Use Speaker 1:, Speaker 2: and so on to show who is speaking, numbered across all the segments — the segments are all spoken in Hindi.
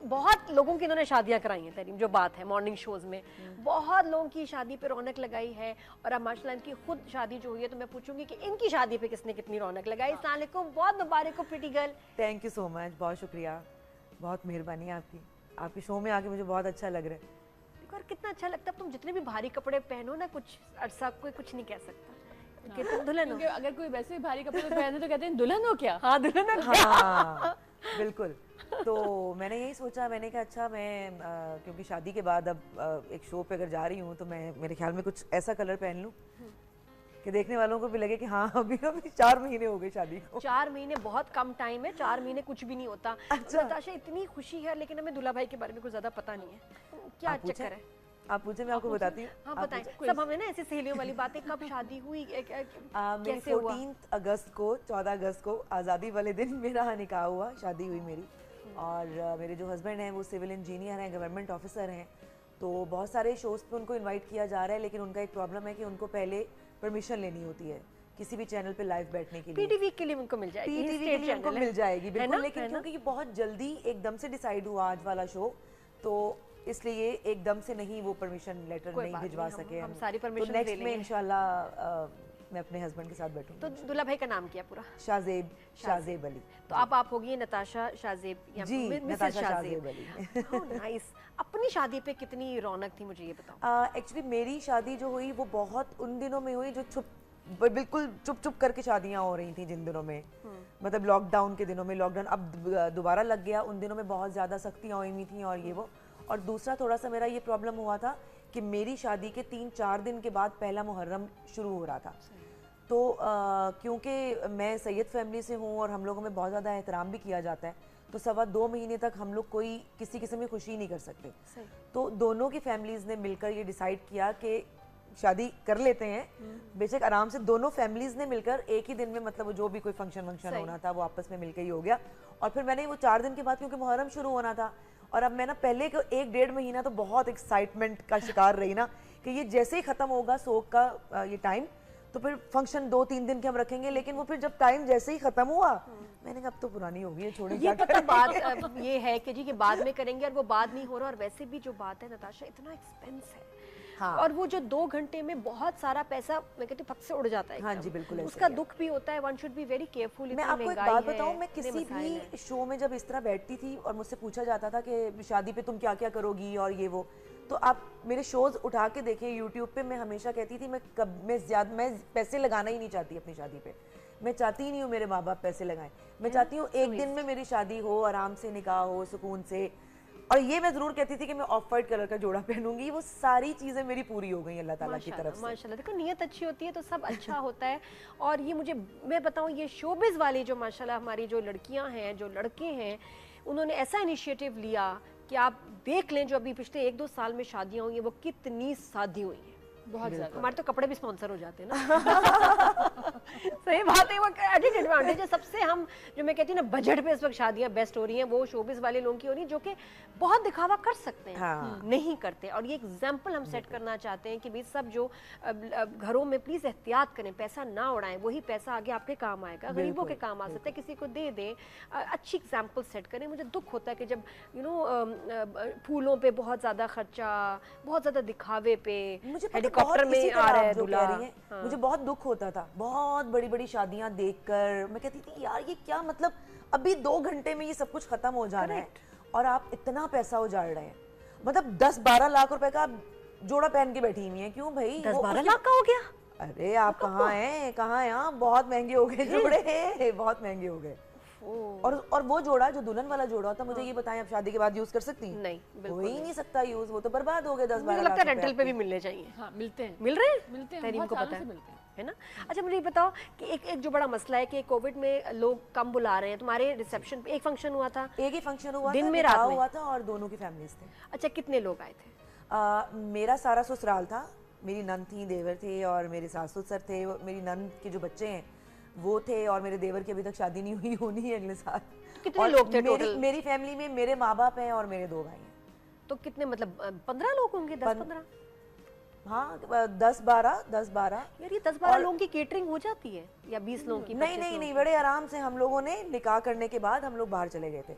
Speaker 1: बहुत लोगों की इन्होंने शादियां कराई हैं तरीम, जो बात है मॉर्निंग शोज में बहुत लोगों की शादी पे रौनक लगाई है। और अब माशाल्लाह इनकी खुद शादी जो हुई है तो मैं पूछूंगी कि इनकी शादी पे किसने कितनी रौनक लगाई। अस्सलाम वालेकुम, बहुत मुबारक हो pretty girl.
Speaker 2: Thank you so much, बहुत शुक्रिया, बहुत मेहरबानी आपकी। आपके शो में आके मुझे बहुत अच्छा लग रहा है।
Speaker 1: और कितना अच्छा लगता है, तुम जितने भी भारी कपड़े पहनो ना कुछ अरसा कोई कुछ नहीं कह सकता कि तुम दुल्हन हो।
Speaker 3: अगर कोई वैसे भी भारी कपड़े पहने तो कहते हैं दुल्हन हो क्या।
Speaker 1: हाँ दुल्हन हो क्या।
Speaker 2: हाँ बिल्कुल। तो मैंने यही सोचा, मैंने कहा अच्छा मैं क्योंकि शादी के बाद अब एक शो पे अगर जा रही हूँ तो मैं मेरे ख्याल में कुछ ऐसा कलर पहन लूँ कि देखने वालों को भी लगे कि हाँ अभी 4 महीने हो गए शादी को।
Speaker 1: 4 महीने बहुत कम टाइम है, 4 महीने कुछ भी नहीं होता।
Speaker 2: अच्छा।
Speaker 1: नताशा इतनी खुशी है लेकिन हमें दूल्हा भाई के बारे में कुछ ज्यादा पता नहीं है, क्या चक्कर है?
Speaker 2: आप पूछे, मैं आपको बताती हूँ।
Speaker 1: हाँ बताएं। सब हमें ना ऐसी सहेलियों वाली बातें, कब शादी हुई, कैसे हुआ?
Speaker 2: 14 अगस्त को 14 अगस्त को आज़ादी वाले दिन मेरा निकाह हुआ, शादी हुई मेरी। और मेरे जो हस्बैंड हैं वो सिविल इंजीनियर हैं, गवर्नमेंट ऑफिसर हैं। तो बहुत सारे शोज़ पे उनको इनवाइट किया जा रहा है, लेकिन उनका एक प्रॉब्लम है कि उनको पहले परमिशन लेनी होती है किसी भी चैनल पे लाइव बैठने के लिए।
Speaker 1: पीटीवी के लिए उनको मिल जाएगी,
Speaker 2: पीटीवी के लिए उनको मिल जाएगी बिल्कुल, लेकिन क्योंकि ये बहुत जल्दी एकदम से डिसाइड हुआ आज वाला शो, तो इसलिए एकदम से नहीं वो परमिशन लेटर नहीं भिजवा सके।
Speaker 1: हम सारी परमिशन
Speaker 2: तो नेक्स्ट में इंशाल्लाह मैं अपने हस्बैंड के साथ बैठूंगी।
Speaker 1: तो दूल्हा भाई का नाम क्या पूरा?
Speaker 2: शाजेब अली।
Speaker 1: तो आप होगी नताशा शाजेब या मिसेस शाजेब अली। नाइस। अपनी शादी पे कितनी रौनक थी मुझे ये बताओ।
Speaker 2: एक्चुअली मेरी शादी जो हुई वो बहुत उन दिनों में हुई जो बिल्कुल चुप चुप करके शादियां हो रही थी जिन दिनों में, मतलब लॉकडाउन के दिनों में। लॉकडाउन अब दोबारा लग गया, उन दिनों में बहुत ज़्यादा सख्तियाँ हुई थी और ये वो। और दूसरा थोड़ा सा मेरा ये प्रॉब्लम हुआ था कि मेरी शादी के 3-4 दिन के बाद पहला मुहर्रम शुरू हो रहा था। तो क्योंकि मैं सैयद फैमिली से हूँ और हम लोगों में बहुत ज़्यादा एहतराम भी किया जाता है, तो 2.25 महीने तक हम लोग कोई किसी किस्म की खुशी नहीं कर सकते। तो दोनों की फैमिलीज़ ने मिलकर ये डिसाइड किया कि शादी कर लेते हैं। बेशक आराम से दोनों फैमिलीज़ ने मिलकर एक ही दिन में, मतलब जो भी कोई फंक्शन होना था वो आपस में मिलकर ही हो गया। और फिर मैंने वो 4 दिन के बाद, क्योंकि मुहर्रम शुरू होना था और अब मैं ना पहले को 1-1.5 महीना तो बहुत एक्साइटमेंट का शिकार रही ना कि ये जैसे ही ख़त्म होगा सोग का ये टाइम, तो फिर फंक्शन 2-3 दिन के हम रखेंगे। लेकिन वो फिर जब टाइम जैसे ही ख़त्म हुआ मैंने कहा अब तो पुरानी होगी ये, छोड़ी।
Speaker 1: ये पता बात ये है कि जी कि बाद में करेंगे और वो बाद नहीं हो रहा। और वैसे भी जो बात है नताशा, इतना एक्सपेंस है। हाँ। और वो जो 2 घंटे में बहुत सारा पैसा मैं कहती हूँ फट से उड़ जाता है।
Speaker 2: हाँ जी बिल्कुल,
Speaker 1: उसका दुख भी होता है। One should be very careful.
Speaker 2: मैं आपको एक बात बताऊं, मैं किसी भी शो में जब इस तरह बैठती थी और मुझसे पूछा जाता था कि शादी पे तुम क्या क्या करोगी और ये वो, तो आप मेरे शोज उठा के देखें यूट्यूब पे, मैं हमेशा कहती थी मैं पैसे लगाना ही नहीं चाहती अपनी शादी पे। मैं चाहती ही नहीं हूँ मेरे माँ बाप पैसे लगाएं। मैं चाहती हूँ एक दिन में मेरी शादी हो, आराम से निकाह हो, सुकून से। और ये मैं जरूर कहती थी कि मैं ऑफ वाइट कलर का जोड़ा पहनूंगी। वो सारी चीजें मेरी पूरी हो गई अल्लाह ताला की तरफ से।
Speaker 1: माशाल्लाह। देखो नियत अच्छी होती है तो सब अच्छा होता है। और ये मैं बताऊं, ये शोबिज वाली जो माशाल्लाह हमारी जो लड़कियां हैं, जो लड़के हैं, उन्होंने ऐसा इनिशिएटिव लिया कि आप देख लें जो अभी पिछले 1-2 साल में शादियां हुई हैं वो कितनी शादी हुई हैं। बहुत ज़्यादा। हमारे तो कपड़े भी स्पॉन्सर हो जाते हैं ना। सही बात है। वो एडिड एडवांटेज है सबसे। हम जो मैं कहती हूँ ना बजट पे इस वक्त शादियाँ बेस्ट हो रही हैं, वो शोबिस वाले लोगों की हो रही हैं जो कि बहुत दिखावा कर सकते हैं। हाँ। नहीं करते। और ये एग्जाम्पल हम सेट करना चाहते हैं कि भाई सब जो घरों में प्लीज एहतियात करें, पैसा ना उड़ाएं। वही पैसा आगे आपके काम आएगा, गरीबों के काम आ सकता है, किसी को दे दें। अच्छी एग्जाम्पल सेट करें। मुझे दुख होता है कि जब फूलों पे बहुत ज्यादा खर्चा, बहुत ज्यादा दिखावे पे, हेलीकॉप्टर में आ रहा है दूल्हा।
Speaker 2: हाँ। मुझे बहुत दुख होता था बहुत बड़ी बड़ी शादियां देखकर। मैं कहती थी यार ये क्या, मतलब अभी 2 घंटे में ये सब कुछ खत्म हो जाना है और आप इतना पैसा उजाड़ रहे हैं। मतलब 10-12 लाख रुपए का जोड़ा पहन के बैठी हुई है। क्यों भाई?
Speaker 1: 10-12 लाख का हो गया?
Speaker 2: अरे आप कहाँ हैं, कहाँ हैं आप? बहुत महंगे हो गए जोड़े, बहुत महंगे हो गए। और वो जोड़ा जो दुल्हन वाला जोड़ा होता, मुझे ये बताएं आप शादी के बाद यूज कर सकती हैं?
Speaker 1: नहीं,
Speaker 2: हो ही नहीं सकता यूज। वो तो बर्बाद हो गए 10-12
Speaker 1: लाख। रेंटल पे भी मिलने चाहिए।
Speaker 3: हाँ, मिलते हैं।
Speaker 1: मिल रहे हैं?
Speaker 3: मिलते हैं,
Speaker 1: तहरीम को पता है,
Speaker 3: मिलते हैं,
Speaker 1: है ना? अच्छा मुझे ये बताओ कि एक जो बड़ा मसला है कि कोविड में लोग कम बुला रहे हैं। तुम्हारे रिसेप्शन पे एक फंक्शन हुआ था?
Speaker 2: एक ही फंक्शन हुआ,
Speaker 1: दिन में रात
Speaker 2: हुआ था और दोनों की फैमिलीज थे।
Speaker 1: अच्छा कितने लोग आए थे?
Speaker 2: मेरा सारा ससुराल था, मेरी नंद थी, देवर थे और मेरे सास ससुर थे। मेरी नंद के जो बच्चे हैं वो थे और मेरे देवर की अभी तक शादी नहीं हुई, होनी है अगले साल।
Speaker 1: तो कितने लोग थे टोटल?
Speaker 2: मेरी फैमिली में मेरे माँ बाप हैं और मेरे 2 भाई हैं।
Speaker 1: तो कितने, मतलब 15 लोग होंगे? 10-15?
Speaker 2: हाँ 10-12।
Speaker 1: यार ये 10-12 लोगों की केटरिंग हो जाती है या 20 लोगों की?
Speaker 2: नहीं, बड़े आराम से हम लोगों ने निकाह करने के बाद हम लोग बाहर चले गए थे।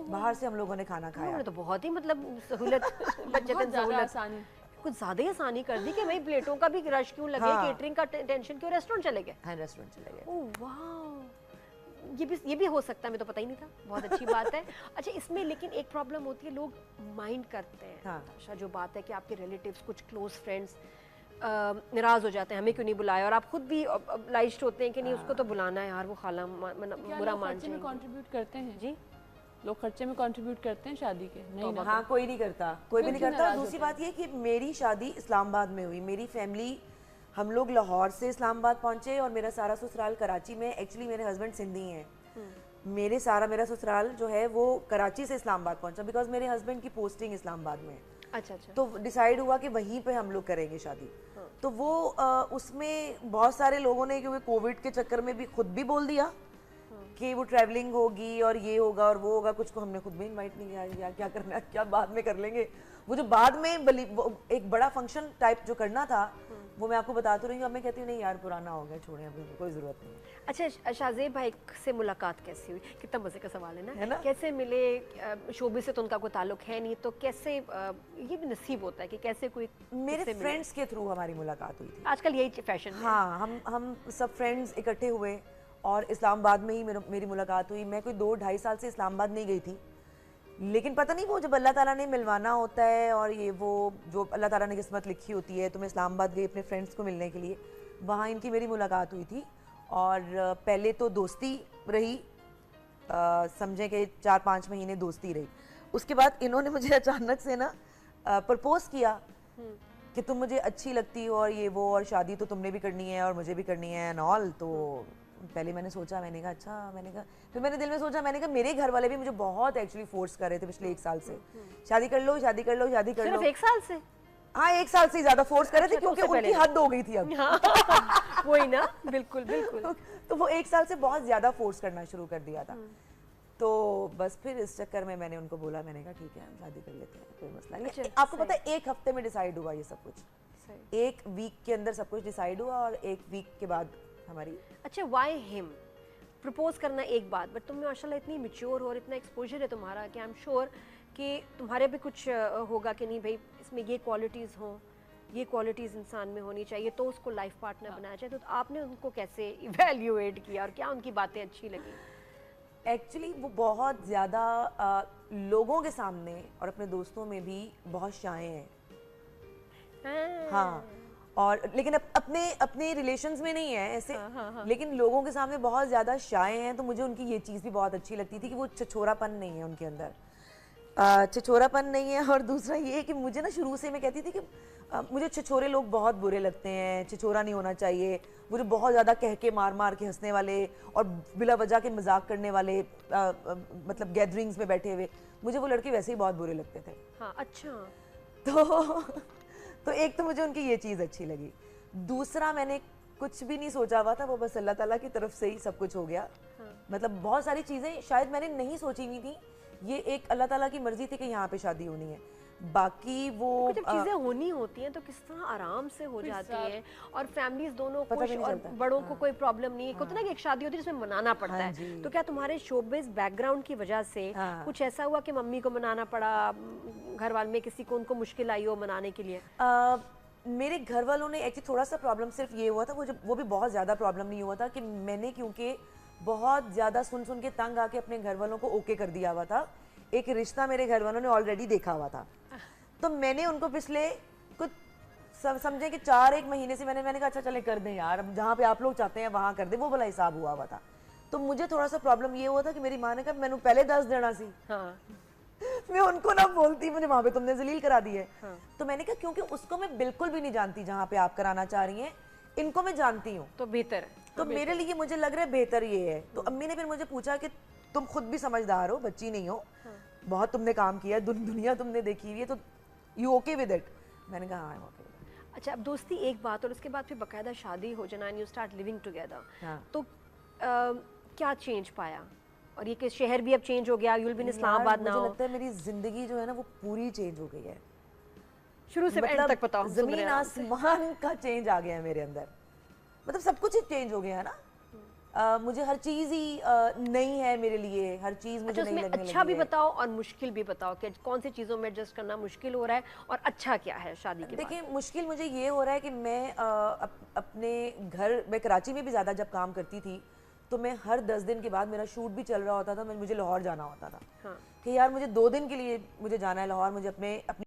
Speaker 2: बाहर से हम लोगों ने खाना खाया।
Speaker 1: उन्होंने तो बहुत ही मतलब सहूलत बच्चे
Speaker 3: बहुत
Speaker 1: की
Speaker 3: ज्यादा
Speaker 1: सहूलत
Speaker 3: आसानी।
Speaker 1: कुछ ज्यादा ही आसानी कर दी कि भाई प्लेटों का भी रश क्यों लगे,
Speaker 2: हाँ।
Speaker 1: केटरिंग का टेंशन क्यों, रेस्टोरेंट चले गए।
Speaker 2: हाँ, रेस्टोरेंट चले गए।
Speaker 1: ओह वाह, ये भी हो सकता है, मैं तो पता ही नहीं था, बहुत अच्छी बात है। अच्छा, इसमें लेकिन एक प्रॉब्लम होती है, लोग माइंड करते हैं।
Speaker 2: हाँ।
Speaker 1: अच्छा, जो बात है कि आपके रिलेटिव्स, कुछ क्लोज फ्रेंड्स नाराज हो जाते हैं, हमें क्यों नहीं बुलाया, और आप खुद भी लाइस्ट होते हैं कि नहीं उसको तो बुलाना है यार, वो खाला बुरा मान
Speaker 3: खर्चे में कंट्रीब्यूट करते हैं
Speaker 1: जी।
Speaker 3: लोग खर्चे में कंट्रीब्यूट करते हैं शादी के? नहीं ना।
Speaker 2: हाँ, कोई नहीं करता, कोई भी नहीं
Speaker 3: क्यों
Speaker 2: करता।
Speaker 3: नाराज
Speaker 2: दूसरी
Speaker 3: होते
Speaker 2: बात ये कि मेरी शादी इस्लामाबाद में हुई, मेरी फैमिली, हम लोग लाहौर से इस्लामाबाद पहुंचे और मेरा सारा ससुराल कराची में। एक्चुअली मेरे हस्बैंड सिंधी हैं, मेरा ससुराल जो है वो कराची से इस्लामाबाद पहुंचा, बिकॉज मेरे हस्बैंड की पोस्टिंग इस्लामाबाद में है।
Speaker 1: अच्छा अच्छा।
Speaker 2: तो डिसाइड हुआ कि वहीं पे हम लोग करेंगे शादी। तो वो उसमें बहुत सारे लोगों ने, क्योंकि कोविड के चक्कर में भी खुद भी बोल दिया कि वो ट्रैवलिंग होगी और ये होगा और वो होगा, कुछ को हमने खुद भी इनवाइट नहीं किया, या क्या करना है, क्या बाद में कर लेंगे। वो जो बाद में वो एक बड़ा फंक्शन टाइप जो करना था, वो मैं आपको बता तो रही हूँ। अब मैं कहती हूँ नहीं यार, पुराना हो गया, छोड़ें, अभी कोई ज़रूरत नहीं है।
Speaker 1: अच्छा, शाहजेब भाई से मुलाकात कैसे हुई? कितना मजे का सवाल है
Speaker 2: है
Speaker 1: ना?
Speaker 2: ना?
Speaker 1: कैसे मिले? शोबे से तो उनका कोई ताल्लुक है नहीं, तो कैसे ये भी नसीब होता है कि कैसे कोई
Speaker 2: मेरे
Speaker 1: उससे मिले?
Speaker 2: फ्रेंड्स के थ्रू हमारी मुलाकात हुई थी।
Speaker 1: आजकल यही फैशन है।
Speaker 2: हाँ, हम सब फ्रेंड्स इकट्ठे हुए और इस्लामाबाद में ही मेरी मुलाकात हुई। मैं कोई 2-2.5 साल से इस्लामाबाद नहीं गई थी, लेकिन पता नहीं वो जब अल्लाह ताला ने मिलवाना होता है और ये वो जो अल्लाह ताला ने किस्मत लिखी होती है, तो मैं इस्लामाबाद गई अपने फ्रेंड्स को मिलने के लिए। वहाँ इनकी मेरी मुलाकात हुई थी और पहले तो दोस्ती रही, समझें कि 4-5 महीने दोस्ती रही। उसके बाद इन्होंने मुझे अचानक से ना प्रपोज किया कि तुम मुझे अच्छी लगती हो और ये वो, और शादी तो तुमने भी करनी है और मुझे भी करनी है एंड ऑल। तो पहले मैंने सोचा, मैंने कहा अच्छा, मैंने कहा, फिर मैंने दिल में सोचा, मैंने कहा मेरे घर वाले भी मुझे बहुत एक्चुअली फोर्स कर रहे थे पिछले 1 साल से, शादी कर लो, शादी कर लो, शादी कर लो।
Speaker 1: सिर्फ 1 साल से?
Speaker 2: हाँ, 1 साल से ज्यादा फोर्स कर रहे थे,
Speaker 1: अच्छा, तो
Speaker 2: क्योंकि
Speaker 1: उससे
Speaker 2: उनकी
Speaker 1: पहले
Speaker 2: हद हो गई थी अब।
Speaker 1: हाँ, वही ना, बिल्कुल बिल्कुल।
Speaker 2: तो वो 1 साल से बहुत ज्यादा फोर्स करना शुरू कर दिया था। तो बस फिर इस चक्कर में मैंने उनको बोला, मैंने कहा ठीक है हम शादी कर लेते हैं, कोई मसला नहीं।
Speaker 1: अच्छा,
Speaker 2: आपको पता है 1 हफ्ते में डिसाइड हुआ ये सब कुछ, 1 वीक के अंदर सब कुछ डिसाइड हुआ और 1 वीक के बाद हमारी।
Speaker 1: अच्छा, वाई हिम? प्रपोज करना एक बात, बट तुम माशाल्लाह इतनी मैच्योर हो और इतना एक्सपोजर है तुम्हारा कि आई एम श्योर कि तुम्हारे भी कुछ होगा कि नहीं भाई इसमें ये क्वालिटीज़ हों, ये क्वालिटीज़ इंसान में होनी चाहिए तो उसको लाइफ पार्टनर बनाना चाहिए। तो आपने उनको कैसे इवेल्युएट किया और क्या उनकी बातें अच्छी लगी?
Speaker 2: एक्चुअली वो बहुत ज़्यादा लोगों के सामने और अपने दोस्तों में भी बहुत शाय हैं। हाँ, और लेकिन अपने अपने रिलेशंस में नहीं है ऐसे।
Speaker 1: हाँ।
Speaker 2: लेकिन लोगों के सामने बहुत ज़्यादा शाय हैं, तो मुझे उनकी ये चीज़ भी बहुत अच्छी लगती थी कि वो छछोरापन नहीं है उनके अंदर, छछोरापन नहीं है। और दूसरा ये कि मुझे ना शुरू से मैं कहती थी कि मुझे छछोरे लोग बहुत बुरे लगते हैं, छछोरा नहीं होना चाहिए। मुझे बहुत ज़्यादा कह के मार के हंसने वाले और बिला वजह के मजाक करने वाले, मतलब गैदरिंग्स में बैठे हुए, मुझे वो लड़के वैसे ही बहुत बुरे लगते थे।
Speaker 1: हाँ, अच्छा।
Speaker 2: तो एक तो मुझे उनकी ये चीज़ अच्छी लगी। दूसरा, मैंने कुछ भी नहीं सोचा हुआ था, वो बस अल्लाह ताला की तरफ से ही सब कुछ हो गया। मतलब बहुत सारी चीज़ें शायद मैंने नहीं सोची हुई थी, ये एक अल्लाह ताला की मर्जी थी कि यहाँ पे शादी होनी है। बाकी वो
Speaker 1: जब चीजें होनी होती हैं तो किस तरह आराम से हो जाती हैं और फैमिलीज दोनों
Speaker 2: पता
Speaker 1: खुश
Speaker 2: भी नहीं
Speaker 1: और
Speaker 2: चलता।
Speaker 1: बड़ों को कोई प्रॉब्लम नहीं है। होता ना कि एक शादी होती है जिसमें मनाना पड़ता
Speaker 2: हाँ
Speaker 1: है,
Speaker 2: जी।
Speaker 1: तो क्या तुम्हारे शोबिज़ बैकग्राउंड की वजह से
Speaker 2: हाँ।
Speaker 1: कुछ ऐसा हुआ कि मम्मी को मनाना पड़ा, घर वाले में किसी को उनको मुश्किल आई हो मनाने के लिए?
Speaker 2: मेरे घर वालों ने एक्चुअली थोड़ा सा प्रॉब्लम सिर्फ ये हुआ था, वो भी बहुत ज़्यादा प्रॉब्लम नहीं हुआ था कि मैंने क्योंकि बहुत ज़्यादा सुन के तंग आके अपने घर वालों को ओके कर दिया हुआ था। एक रिश्ता मेरे घर वालों ने ऑलरेडी देखा हुआ था, तो मैंने उनको पिछले कुछ समझे कि 4-1 महीने से मैंने कहा अच्छा चले कर दें यार, अब जहाँ पे आप लोग चाहते हैं वहाँ कर दें, वो भला हिसाब हुआ हुआ था। तो मुझे थोड़ा सा प्रॉब्लम ये हुआ था कि मेरी माँ ने कहा मैंने पहले 10 देना सी।
Speaker 1: हाँ।
Speaker 2: मैं उनको ना बोलती, मुझे वहाँ पे तुमने जलील करा दी है। तो मैंने कहा क्योंकि उसको मैं बिल्कुल भी नहीं जानती जहाँ पे आप कराना चाह रही हैं, इनको मैं जानती हूँ,
Speaker 1: तो बेहतर है।
Speaker 2: तो मेरे लिए मुझे लग रहा है बेहतर ये है। तो अम्मी ने फिर मुझे पूछा कि तुम खुद भी समझदार हो, बच्ची नहीं हो, बहुत तुमने काम किया, दुनिया तुमने देखी हुई है, तो यू ओके विद इट? मैंने कहा हाँ, ओके।
Speaker 1: अच्छा, अब दोस्ती एक बात और उसके बाद फिर बकायदा शादी हो जाना and you start living together, तो क्या चेंज पाया? और ये कि शहर भी अब चेंज हो गया, यूल बिन इस्लामाबाद ना
Speaker 2: मुझे
Speaker 1: हो।
Speaker 2: लगता है मेरी जिंदगी जो है ना वो पूरी चेंज हो गई है,
Speaker 1: शुरू से एंड तक बताओ।
Speaker 2: जमीन आसमान का चेंज आ गया है मेरे अंदर, मतलब सब कुछ ही चेंज हो गया है ना। मुझे हर चीज़ ही नई है मेरे लिए, हर चीज़ मुझे
Speaker 1: अच्छा,
Speaker 2: नई
Speaker 1: उसमें
Speaker 2: लगने
Speaker 1: अच्छा
Speaker 2: लगी
Speaker 1: भी
Speaker 2: है।
Speaker 1: बताओ और मुश्किल भी बताओ कि कौन सी चीज़ों में एडजस्ट करना मुश्किल हो रहा है और अच्छा क्या है शादी के बाद।
Speaker 2: देखिए मुश्किल मुझे ये हो रहा है कि मैं अपने घर, मैं कराची में भी ज़्यादा जब काम करती थी तो मैं हर 10 दिन के बाद, मेरा शूट भी चल रहा होता था, मुझे लाहौर जाना होता था
Speaker 1: हाँ।
Speaker 2: कि यार मुझे 2 दिन के लिए मुझे जाना है लाहौर, मुझे अपनी